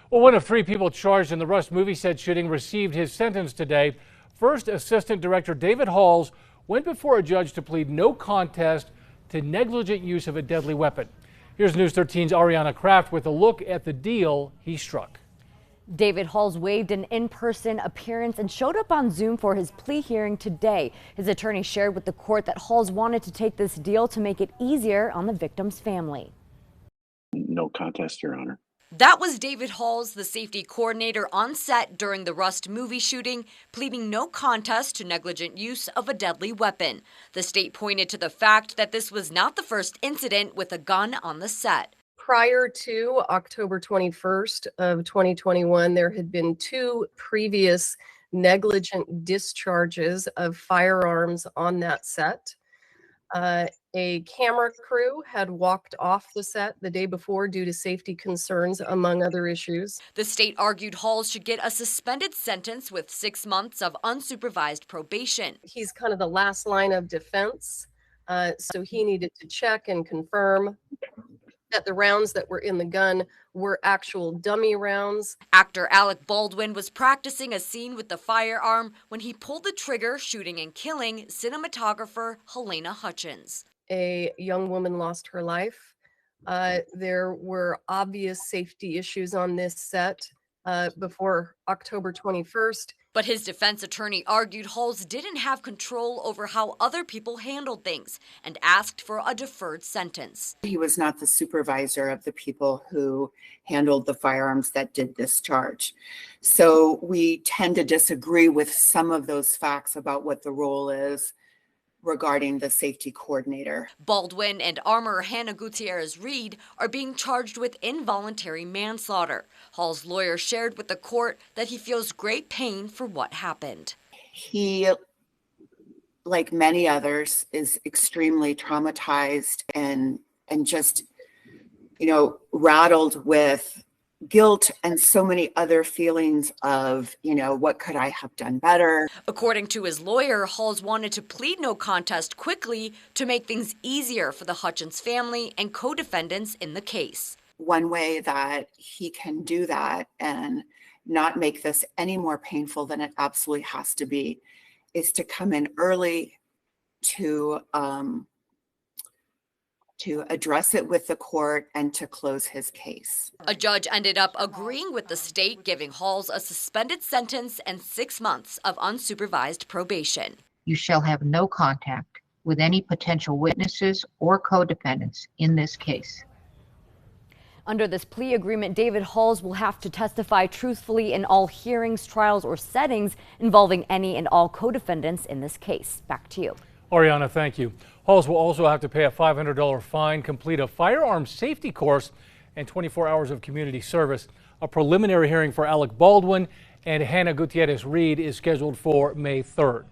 Well, one of three people charged in the Rust movie set shooting received his sentence today. First Assistant Director David Halls went before a judge to plead no contest to negligent use of a deadly weapon. Here's News 13's Ariana Kraft with a look at the deal he struck. David Halls waived an in-person appearance and showed up on Zoom for his plea hearing today. His attorney shared with the court that Halls wanted to take this deal to make it easier on the victim's family. No contest, Your Honor. That was David Halls, the safety coordinator on set during the Rust movie shooting, pleading no contest to negligent use of a deadly weapon. The state pointed to the fact that this was not the first incident with a gun on the set. Prior to October 21st of 2021, there had been two previous negligent discharges of firearms on that set. A camera crew had walked off the set the day before due to safety concerns, among other issues. The state argued Halls should get a suspended sentence with 6 months of unsupervised probation. He's kind of the last line of defense, so he needed to check and confirm that the rounds that were in the gun were actual dummy rounds. Actor Alec Baldwin was practicing a scene with the firearm when he pulled the trigger, shooting and killing cinematographer Helena Hutchins. A young woman lost her life. There were obvious safety issues on this set before October 21st. But his defense attorney argued Halls didn't have control over how other people handled things and asked for a deferred sentence. He was not the supervisor of the people who handled the firearms that did this charge. So we tend to disagree with some of those facts about what the role is regarding the safety coordinator. Baldwin and armorer Hannah Gutierrez-Reed are being charged with involuntary manslaughter. Hall's lawyer shared with the court that he feels great pain for what happened. He, like many others, is extremely traumatized and just, rattled with guilt and so many other feelings of, what could I have done better? According to his lawyer, Halls wanted to plead no contest quickly to make things easier for the Hutchins family and co-defendants in the case. One way that he can do that and not make this any more painful than it absolutely has to be is to come in early to address it with the court and to close his case. A judge ended up agreeing with the state, giving Halls a suspended sentence and 6 months of unsupervised probation. You shall have no contact with any potential witnesses or co-defendants in this case. Under this plea agreement, David Halls will have to testify truthfully in all hearings, trials, or settings involving any and all co-defendants in this case. Back to you. Ariana, thank you. Halls will also have to pay a $500 fine, complete a firearms safety course, and 24 hours of community service. A preliminary hearing for Alec Baldwin and Hannah Gutierrez-Reed is scheduled for May 3rd.